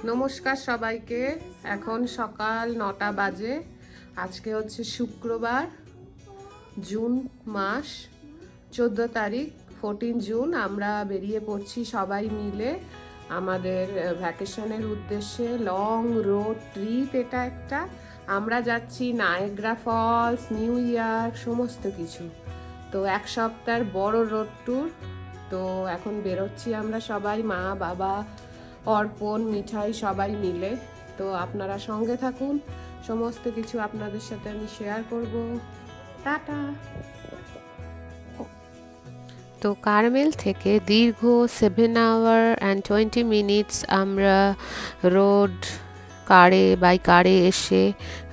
নমস্কার সবাইকে। এখন সকাল 9টা বাজে। আজকে হচ্ছে শুক্রবার, জুন মাস 14 তারিখ, 14 জুন। আমরা বেরিয়ে পড়ছি সবাই মিলে আমাদের ভ্যাকেশনের উদ্দেশ্যে। লং রোড ট্রিপ এটা একটা। আমরা যাচ্ছি নায়াগ্রা ফলস, নিউ ইয়র্ক, সমস্ত কিছু। তো এক সপ্তাহের বড় রোড ট্যুর। তো এখন বেরোচ্ছি আমরা সবাই, মা, বাবা, অর্পণ, মিঠাই সবাই মিলে। তো আপনারা সঙ্গে থাকুন, সমস্ত কিছু আপনাদের সাথে আমি শেয়ার করব। টাটা। তো কারমেল থেকে দীর্ঘ 7 আওয়ার অ্যান্ড 20 মিনিটস আমরা বাই কারে এসে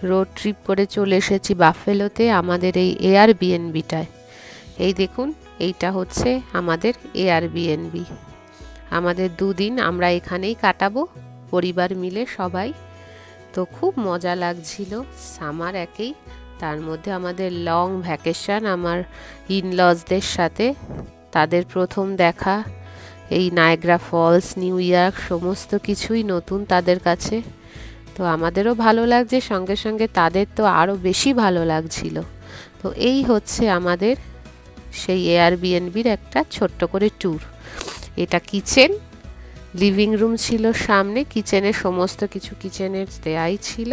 রোড ট্রিপ করে চলে এসেছি বাফেলোতে, আমাদের এই এয়ারবিএনবিটায়। এই দেখুন, এইটা হচ্ছে আমাদের এয়ারবিএনবি। আমাদের 2 দিন আমরা এখানেই কাটাবো পরিবার মিলে সবাই। তো খুব মজা লাগছিল, সামার একেই, তার মধ্যে আমাদের লং ভ্যাকেশন আমার ইনলজদের সাথে। তাদের প্রথম দেখা এই নায়াগ্রা ফলস, নিউ ইয়র্ক, সমস্ত কিছুই নতুন তাদের কাছে। তো আমাদেরও ভালো লাগছে, সঙ্গে সঙ্গে তাদের তো আরও বেশি ভালো লাগছিল। তো এই হচ্ছে আমাদের সেই এয়ারবিএনবির একটা ছোট্ট করে ট্যুর। এটা কিচেন, লিভিং রুম ছিল সামনে, কিচেনের সমস্ত কিছু কিচেনের দেয়াই ছিল।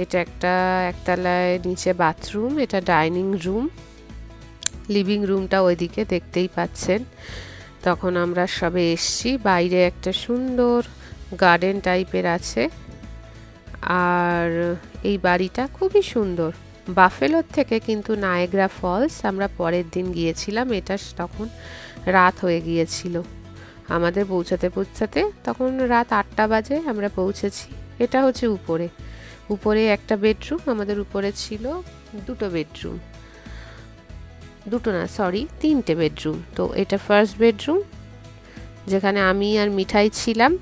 এটা একটা একতলায় নিচে বাথরুম, এটা ডাইনিং রুম, লিভিং রুমটা ওইদিকে দেখতেই পাচ্ছেন। তখন আমরা সবে এসছি, বাইরে একটা সুন্দর গার্ডেন টাইপের আছে। আর এই বাড়িটা খুবই সুন্দর। বাফেলোর থেকে কিন্তু নায়াগ্রা ফলস আমরা পরের দিন গিয়েছিলাম, এটা তখন রাত হয়ে গিয়েছিল। আমাদের পৌঁছাতে তখন রাত 8টা বাজে আমরা পৌঁছেছি। এটা হচ্ছে উপরে একটা বেডরুম, আমাদের উপরে ছিল 2টো বেডরুম, 3টে বেডরুম। তো এটা ফার্স্ট বেডরুম, যেখানে আমি আর মিঠাই ছিলাম।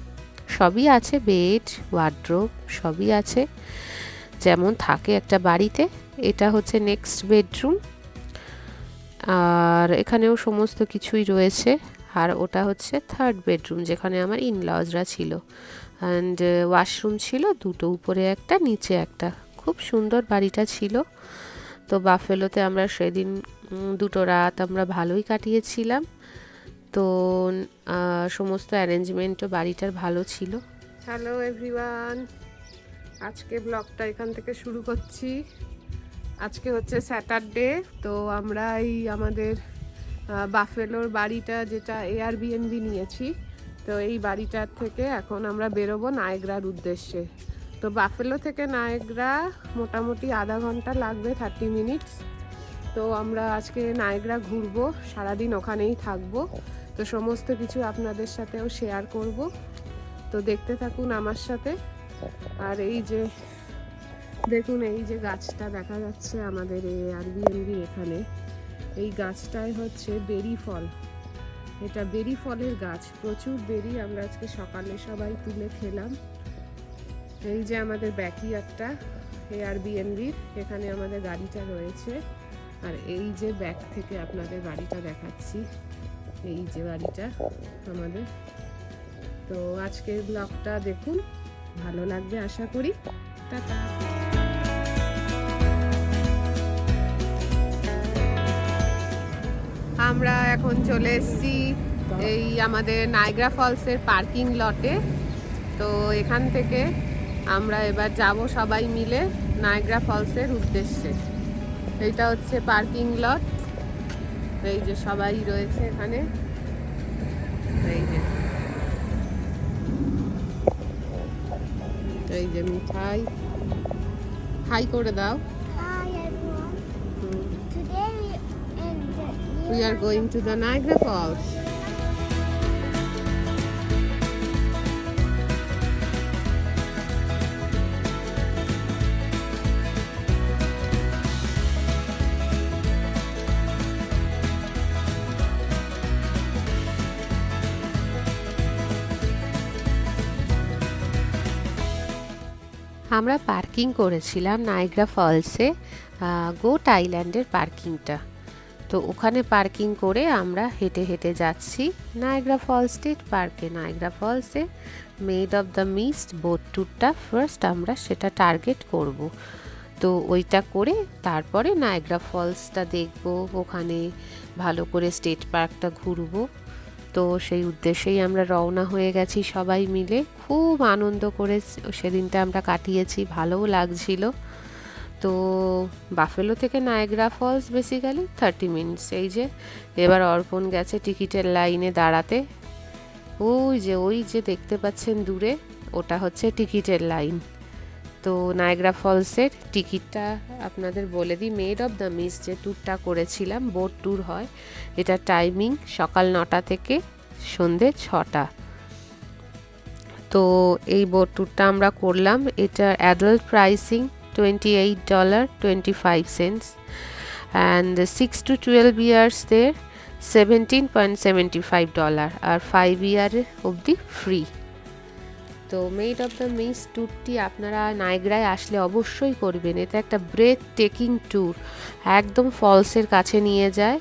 সবই আছে, বেড, ওয়ার্ড্রোব সবই আছে যেমন থাকে একটা বাড়িতে। এটা হচ্ছে নেক্সট বেডরুম, আর এখানেও সমস্ত কিছুই রয়েছে। আর ওটা হচ্ছে থার্ড বেডরুম, যেখানে আমার ইনলজরা ছিল। অ্যান্ড ওয়াশরুম ছিল 2টো, উপরে একটা নিচে একটা। খুব সুন্দর বাড়িটা ছিল। তো বাফেলোতে আমরা সেদিন 2টো রাত আমরা ভালোই কাটিয়েছিলাম। তো সমস্ত অ্যারেঞ্জমেন্টও বাড়িটার ভালো ছিল। হ্যালো এভরিওয়ান, আজকে ব্লগটা এখান থেকে শুরু করছি। আজকে হচ্ছে স্যাটারডে। তো আমরা এই আমাদের বাফেলোর বাড়িটা, যেটা এয়ারবিএনবি নিয়েছি, তো এই বাড়িটার থেকে এখন আমরা বেরোবো নায়াগ্রার উদ্দেশ্যে। তো বাফেলো থেকে নায়াগ্রা মোটামুটি আধা ঘন্টা লাগবে, 30 মিনিটস। তো আমরা আজকে নায়াগ্রা ঘুরবো, সারাদিন ওখানেই থাকবো। তো সমস্ত কিছু আপনাদের সাথেও শেয়ার করব। তো দেখতে থাকুন আমার সাথে। আর এই যে দেখুন, এই যে গাছটা দেখা যাচ্ছে আমাদের এয়ারবিএনবি এখানে, এই গাছটাই হচ্ছে বেরি ফল। এটা বেরি ফলের গাছ, প্রচুর বেরি। আমরা আজকে সকালে সবাই তুলে খেলাম। এই যে আমাদের ব্যাকইয়ার্ডটা এয়ারবিএনবির, এখানে আমাদের গাড়িটা রয়েছে। আর এই যে ব্যাক থেকে আপনাদের বাড়িটা দেখাচ্ছি, এই যে বাড়িটা আমাদের। তো আজকের ব্লগটা দেখুন, ভালো লাগবে আশা করি। টাটা। আমরা এখন চলে এসেছি এই আমাদের নায়াগ্রা ফলসের পার্কিং লটে। তো এখান থেকে আমরা এবার যাব সবাই মিলে নায়াগ্রা ফলসের উদ্দেশ্যে। এইটা হচ্ছে পার্কিং লট। এই যে সবাই রয়েছে এখানে, এই যে মিঠাই, হাই করে দাও। Hi everyone. Today We are going to the Niagara Falls. আমরা পার্কিং করেছিলাম নায়াগ্রা ফলসে, গোট আইল্যান্ডের পার্কিংটা। তো ওখানে পার্কিং করে আমরা হেঁটে হেঁটে যাচ্ছি নায়াগ্রা ফলস স্টেট পার্কে। নায়াগ্রা ফলসে made of the mist boat ট্যুরটা ফার্স্ট আমরা সেটা টার্গেট করব। তো ওইটা করে তারপরে নায়াগ্রা ফলসটা দেখব, ওখানে ভালো করে স্টেট পার্কটা ঘুরবো। তো সেই উদ্দেশ্যেই আমরা রওনা হয়ে গেছি সবাই মিলে। খুব আনন্দ করে সেদিনটা আমরা কাটিয়েছি, ভালোও লাগছিল। তো বাফেলো থেকে নায়াগ্রা ফলস বেসিক্যালি 30 মিনিটস। এই যে এবার অর্পণ গেছে টিকিটের লাইনে দাঁড়াতে। ওই যে দেখতে পাচ্ছেন দূরে, ওটা হচ্ছে টিকিটের লাইন। তো নায়াগ্রা ফলসের টিকিটটা আপনাদের বলে দিই, মেড অফ দ্য মিস্ট যে ট্যুরটা করেছিলাম, বোট ট্যুর হয়, এটা টাইমিং সকাল 9টা থেকে সন্ধে 6টা। তো এই বোট ট্যুরটা আমরা করলাম। এটা adult pricing $28.25 and 6 to 12 years there $17.75 আর 5 year অবধি ফ্রি। তো মেড অফ দ্য মিস্ট ট্যুরটি আপনারা নায়াগ্রায় আসলে অবশ্যই করবেন। এটা একটা ব্রেথ টেকিং ট্যুর, একদম ফলসের কাছে নিয়ে যায়।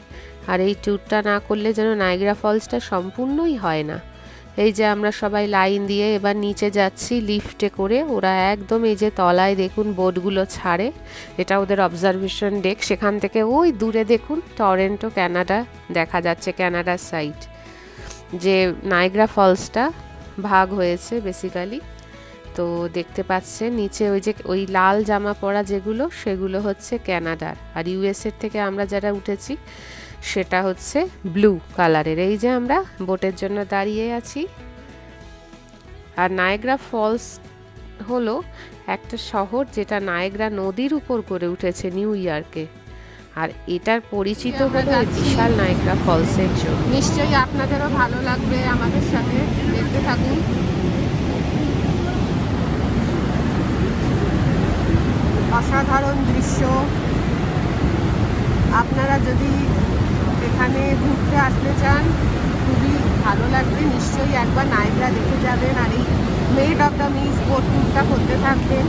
আর এই ট্যুরটা না করলে যেন নায়াগ্রা ফলসটা সম্পূর্ণই হয় না। এই যে আমরা সবাই লাইন দিয়ে এবার নিচে যাচ্ছি লিফটে করে। ওরা একদম এই যে তলায় দেখুন বোটগুলো ছাড়ে, এটা ওদের অবজারভেশন ডেক। সেখান থেকে ওই দূরে দেখুন টরেন্টো কানাডা দেখা যাচ্ছে, কানাডার সাইড, যে নায়াগ্রা ফলসটা ভাগ হয়েছে বেসিক্যালি। তো দেখতে পাচ্ছেন নিচে ওই যে ওই লাল জামা পরা যেগুলো, সেগুলো হচ্ছে কানাডার। আর ইউএসএর থেকে আমরা যারা উঠেছি সেটা হচ্ছে ব্লু কালারের। এই যে আমরা বোটের জন্য দাঁড়িয়ে আছি। আর নায়াগ্রা ফলস হলো একটা শহর যেটা নায়াগ্রা নদীর উপর গড়ে উঠেছে নিউ ইয়র্কে। আর এটার পরিচিত হলো বিশাল নায়াগ্রা ফলসের জন্য। নিশ্চয়ই আপনাদেরও ভালো লাগবে আমাদের সাথে, দেখতে থাকুন। অসাধারণ দৃশ্য। আপনারা যদি এখানে ঘুরতে আসতে চান খুবই ভালো লাগবে, নিশ্চয়ই একবার নায়াগ্রা দেখে যাবেন। আর এই made of the mist boat ট্যুরটা করতে থাকবেন,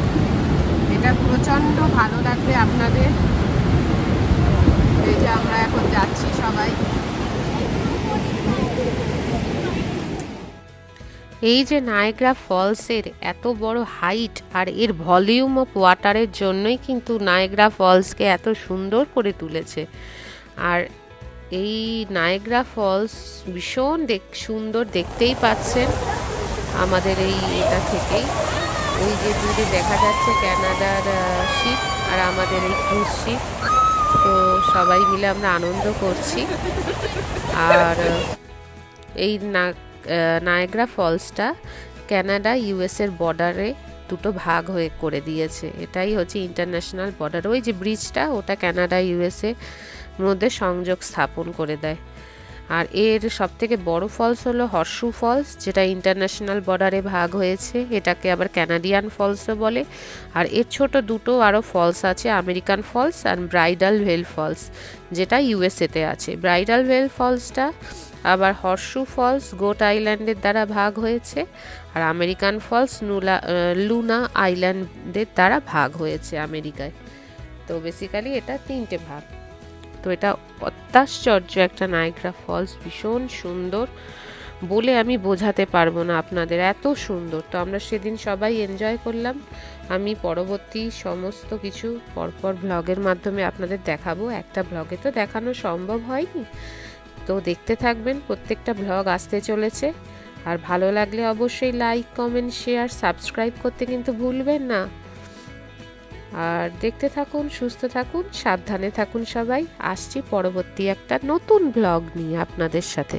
এটা প্রচণ্ড ভালো লাগবে আপনাদের। এই যে আমরা এখন যাচ্ছি সবাই। এই যে নায়াগ্রা ফলসের এত বড় হাইট আর এর ভলিউম অফ ওয়াটারের জন্যই কিন্তু নায়াগ্রা ফলসকে এত সুন্দর করে তুলেছে। আর এই নায়াগ্রা ফলস ভীষণ সুন্দর, দেখতেই পাচ্ছেন আমাদের এই এটা থেকেই। ওই যে দূরে দেখা যাচ্ছে কানাডার শিপ আর আমাদের এই ক্রুজ শিপ। তো সবাই মিলে আমরা আনন্দ করছি। আর এই নায়াগ্রা ফলসটা কানাডা ইউএসের বর্ডারে দুটো ভাগ হয়ে করে দিয়েছে। এটাই হচ্ছে ইন্টারন্যাশনাল বর্ডার। ওই যে ব্রিজটা, ওটা কানাডা ইউএসএ মধ্যে সংযোগ স্থাপন করে দেয়। আর এর সবথেকে বড় ফলস হলো হর্সু ফলস, যেটা ইন্টারন্যাশনাল বর্ডারে ভাগ হয়েছে। এটাকে আবার ক্যানাডিয়ান ফলসও বলে। আর এর ছোট দুটো আরও ফলস আছে, আমেরিকান ফলস আর ব্রাইডাল ভেল ফলস, যেটা ইউএসএতে আছে। ব্রাইডাল ভেল ফলসটা আবার হর্সু ফলস গোট আইল্যান্ডের দ্বারা ভাগ হয়েছে। আর আমেরিকান ফলস লুনা আইল্যান্ডের দ্বারা ভাগ হয়েছে আমেরিকায়। তো বেসিক্যালি এটা 3টে ভাগ। তো এটা অত্যাশ্চর্য একটা নায়াগ্রা ফলস, ভীষণ সুন্দর, বলে আমি বোঝাতে পারবো না আপনাদের, এত সুন্দর। তো আমরা সেদিন সবাই এনজয় করলাম। আমি পরবর্তী সমস্ত কিছু পরপর ব্লগের মাধ্যমে আপনাদের দেখাবো। একটা ব্লগে তো দেখানো সম্ভব হয়নি, তো দেখতে থাকবেন, প্রত্যেকটা ব্লগ আসতে চলেছে। আর ভালো লাগলে অবশ্যই লাইক, কমেন্ট, শেয়ার, সাবস্ক্রাইব করতে কিন্তু ভুলবেন না। আর দেখতে থাকুন, সুস্থ থাকুন, সাবধানে থাকুন সবাই। আসছি পরবর্তী একটা নতুন ব্লগ নিয়ে আপনাদের সাথে।